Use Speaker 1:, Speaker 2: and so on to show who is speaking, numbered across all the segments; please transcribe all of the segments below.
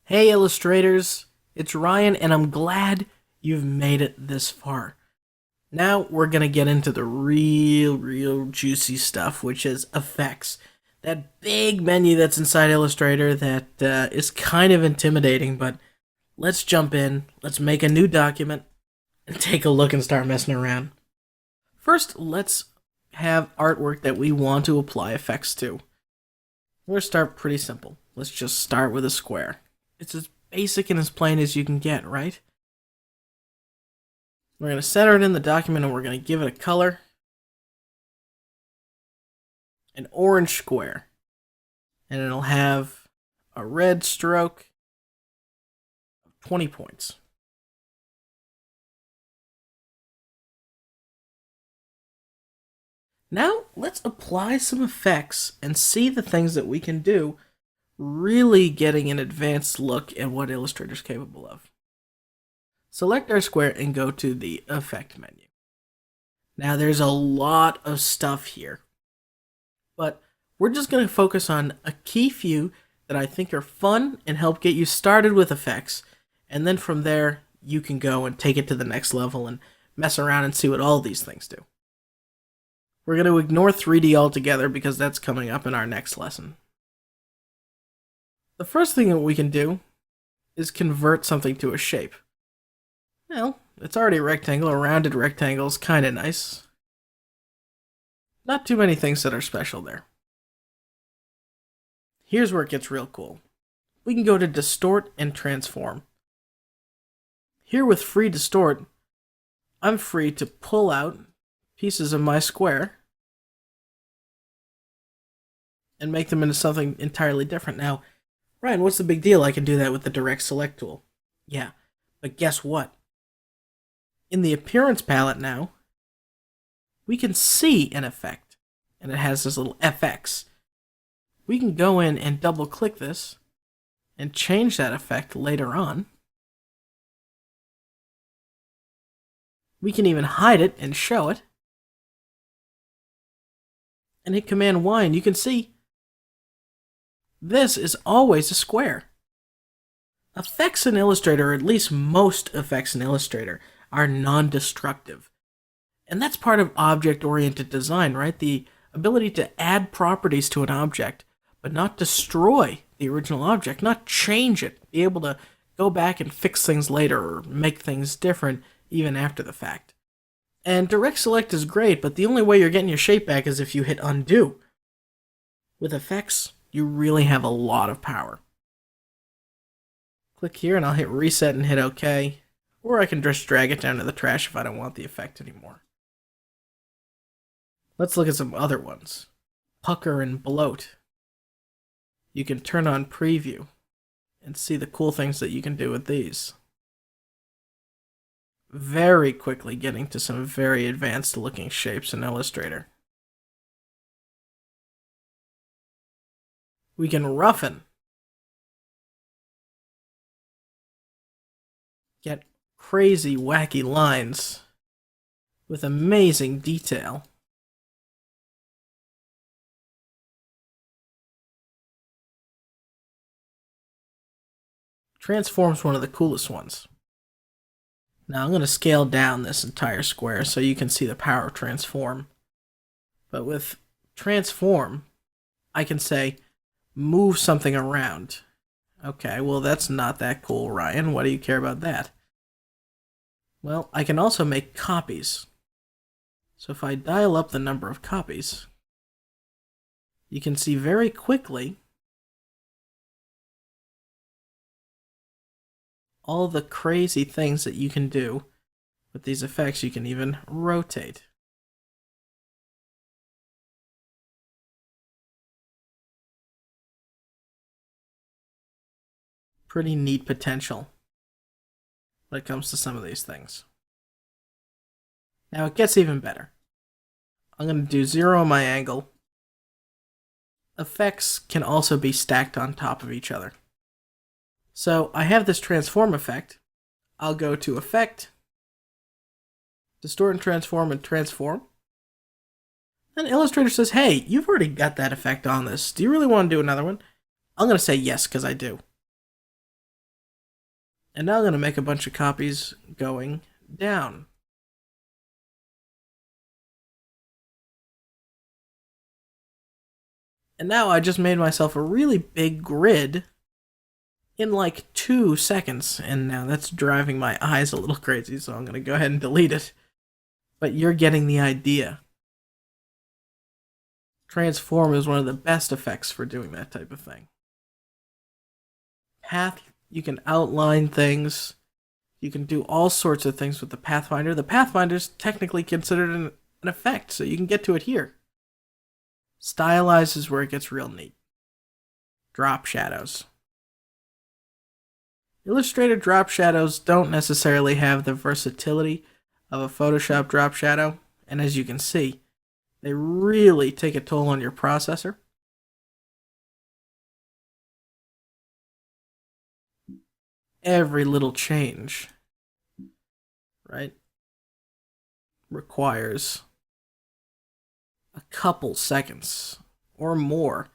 Speaker 1: Hey illustrators, it's Ryan and I'm glad you've made it this far. Now we're gonna get into the real juicy stuff, which is effects. That big menu that's inside Illustrator that is kind of intimidating, but let's jump in, let's make a new document, and take a look and start messing around. First, let's have artwork that we want to apply effects to. We're gonna start pretty simple. Let's just start with a square. It's as basic and as plain as you can get, right? We're going to center it in the document and we're going to give it a color. An orange square. And it'll have a red stroke of 20 points. Now, let's apply some effects and see the things that we can do, really getting an advanced look at what Illustrator's capable of. Select our square and go to the Effect menu. Now, there's a lot of stuff here, but we're just going to focus on a key few that I think are fun and help get you started with effects, and then from there, you can go and take it to the next level and mess around and see what all these things do. We're going to ignore 3D altogether because that's coming up in our next lesson. The first thing that we can do is convert something to a shape. Well, it's already a rectangle. A rounded rectangle is kind of nice. Not too many things that are special there. Here's where it gets real cool. We can go to Distort and Transform. Here with Free Distort, I'm free to pull out pieces of my square and make them into something entirely different. Now, Ryan, what's the big deal? I can do that with the Direct Select tool. Yeah, but guess what? In the Appearance palette now, we can see an effect, and it has this little FX. We can go in and double click this and change that effect later on. We can even hide it and show it. And hit Command Y and you can see this is always a square. Effects in Illustrator, or at least most effects in Illustrator, are non-destructive. And that's part of object-oriented design, right? The ability to add properties to an object, but not destroy the original object, not change it, be able to go back and fix things later or make things different even after the fact. And Direct Select is great, but the only way you're getting your shape back is if you hit Undo. With effects, you really have a lot of power. Click here and I'll hit Reset and hit OK. Or I can just drag it down to the trash if I don't want the effect anymore. Let's look at some other ones. Pucker and Bloat. You can turn on Preview and see the cool things that you can do with these. Very quickly getting to some very advanced looking shapes in Illustrator. We can roughen. Get crazy wacky lines with amazing detail. Transform's one of the coolest ones. Now I'm going to scale down this entire square so you can see the power of Transform. But with Transform, I can say, move something around. Okay, well that's not that cool, Ryan. Why do you care about that? Well, I can also make copies. So if I dial up the number of copies, you can see very quickly all the crazy things that you can do with these effects. You can even rotate. Pretty neat potential when it comes to some of these things. Now it gets even better. I'm going to do 0 on my angle. Effects can also be stacked on top of each other. So I have this transform effect. I'll go to Effect, Distort and Transform, and Transform. And Illustrator says, hey, you've already got that effect on this. Do you really want to do another one? I'm going to say yes, because I do. And now I'm going to make a bunch of copies going down. And now I just made myself a really big grid in like 2 seconds. And now that's driving my eyes a little crazy, so I'm going to go ahead and delete it. But you're getting the idea. Transform is one of the best effects for doing that type of thing. Path, you can outline things. You can do all sorts of things with the Pathfinder. The Pathfinder's technically considered an effect, so you can get to it here. Stylize is where it gets real neat. Drop shadows. Illustrator drop shadows don't necessarily have the versatility of a Photoshop drop shadow, and as you can see, they really take a toll on your processor. Every little change, right, requires a couple seconds or more.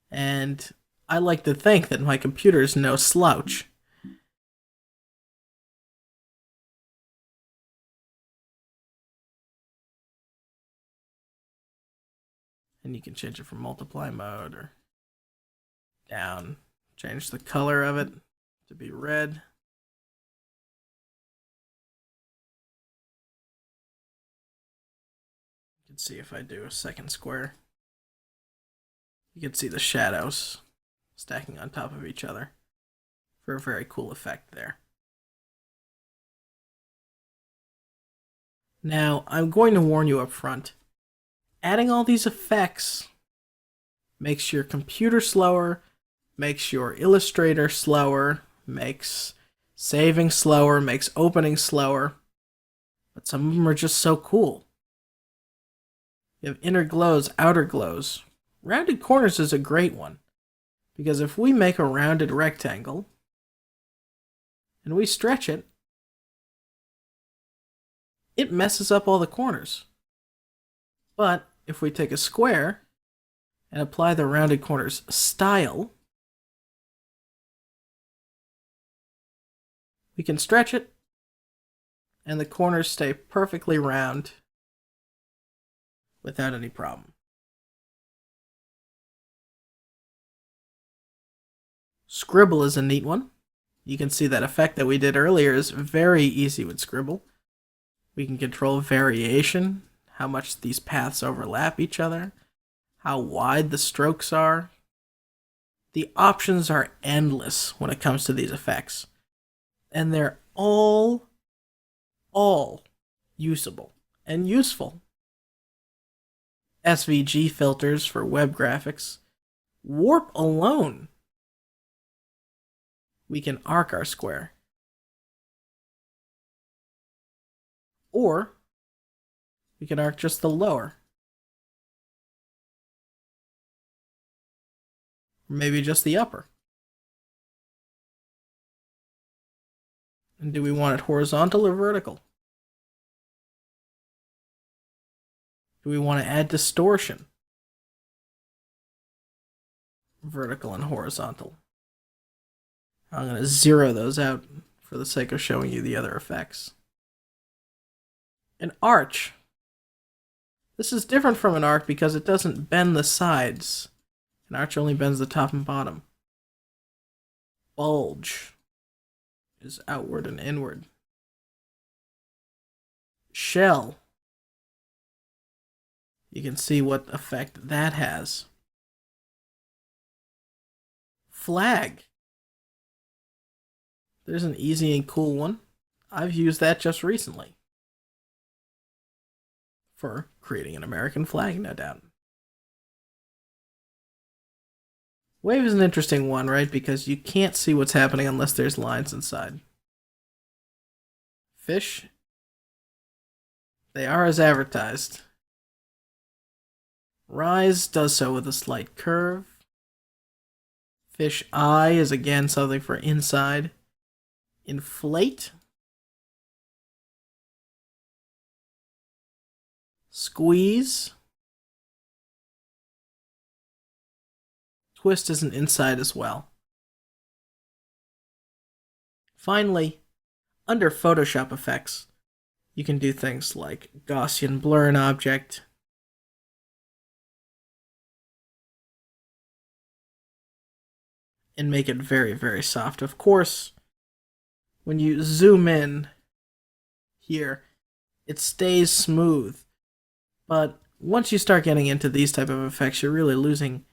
Speaker 1: And I like to think that my computer is no slouch. And you can change it from multiply mode or down. Change the color of it to be red. You can see if I do a second square, you can see the shadows stacking on top of each other for a very cool effect there. Now, I'm going to warn you up front. Adding all these effects makes your computer slower, makes your Illustrator slower, makes saving slower, makes opening slower. But some of them are just so cool. You have inner glows, outer glows. Rounded corners is a great one, because if we make a rounded rectangle and we stretch it, it messes up all the corners. But if we take a square and apply the rounded corners style, we can stretch it and the corners stay perfectly round without any problem. Scribble is a neat one. You can see that effect that we did earlier is very easy with Scribble. We can control variation, how much these paths overlap each other, how wide the strokes are. The options are endless when it comes to these effects. And they're all usable and useful. SVG filters for web graphics. Warp alone. We can arc our square. Or we can arc just the lower. Or maybe just the upper. And do we want it horizontal or vertical? Do we want to add distortion? Vertical and horizontal. I'm going to zero those out for the sake of showing you the other effects. An arch. This is different from an arc because it doesn't bend the sides. An arch only bends the top and bottom. Bulge is outward and inward. Shell. You can see what effect that has. Flag. There's an easy and cool one. I've used that just recently. For creating an American flag, no doubt. Wave is an interesting one, right? Because you can't see what's happening unless there's lines inside. Fish. They are as advertised. Rise does so with a slight curve. Fish eye is again something for inside. Inflate. Squeeze. Twist is an inside as well. Finally, under Photoshop effects, you can do things like Gaussian blur an object, and make it very, very soft. Of course, when you zoom in here, it stays smooth, but once you start getting into these type of effects, you're really losing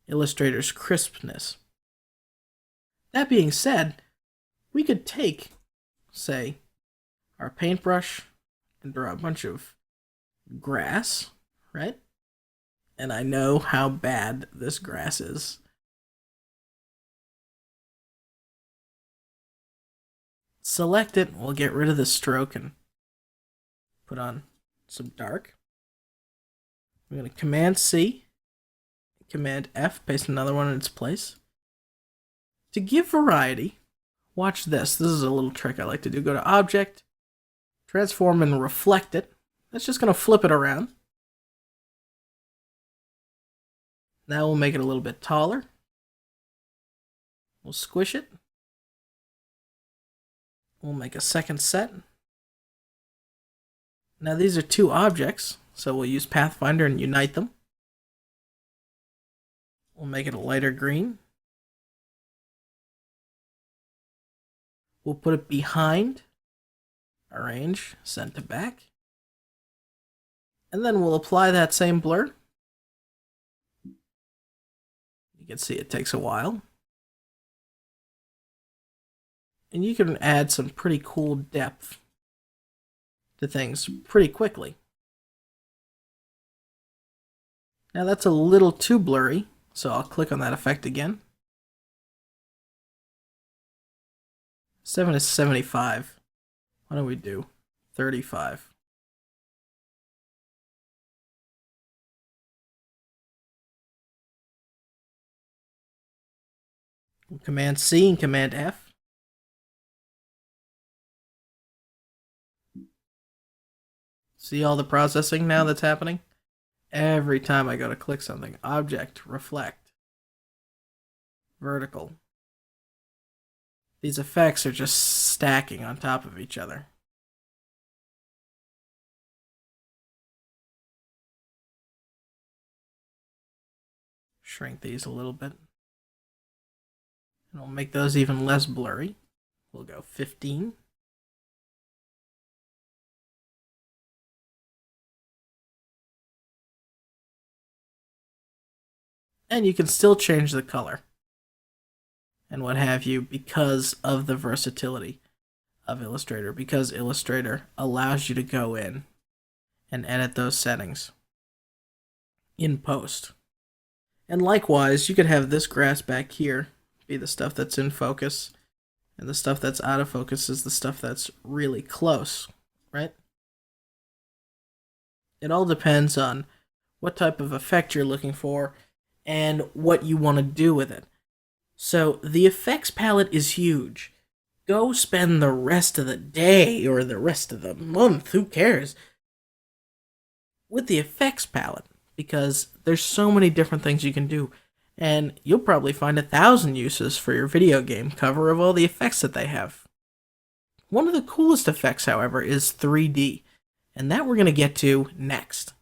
Speaker 1: Illustrator's crispness. That being said, we could take, say, our paintbrush and draw a bunch of grass, right? And I know how bad this grass is. Select it, we'll get rid of the stroke and put on some dark. I'm going to Command C, Command F, paste another one in its place. To give variety, watch this. This is a little trick I like to do. Go to Object, Transform and Reflect it. That's just going to flip it around. Now we'll make it a little bit taller. We'll squish it. We'll make a second set. Now these are two objects, so we'll use Pathfinder and unite them. We'll make it a lighter green. We'll put it behind, arrange, send to back. And then we'll apply that same blur. You can see it takes a while. And you can add some pretty cool depth to things pretty quickly. Now that's a little too blurry, so I'll click on that effect again. 7 is 75. Why don't we do 35? Command C and Command F. See all the processing now that's happening? Every time I go to click something, object, reflect, vertical. These effects are just stacking on top of each other. Shrink these a little bit. And we'll make those even less blurry. We'll go 15. And you can still change the color and what have you because of the versatility of Illustrator, because Illustrator allows you to go in and edit those settings in post. And likewise, you could have this grass back here be the stuff that's in focus, and the stuff that's out of focus is the stuff that's really close, right? It all depends on what type of effect you're looking for and what you want to do with it. So the effects palette is huge. Go spend the rest of the day or the rest of the month, who cares, with the effects palette, because there's so many different things you can do, and you'll probably find 1,000 uses for your video game cover of all the effects that they have. One of the coolest effects, however, is 3D, and that we're going to get to next.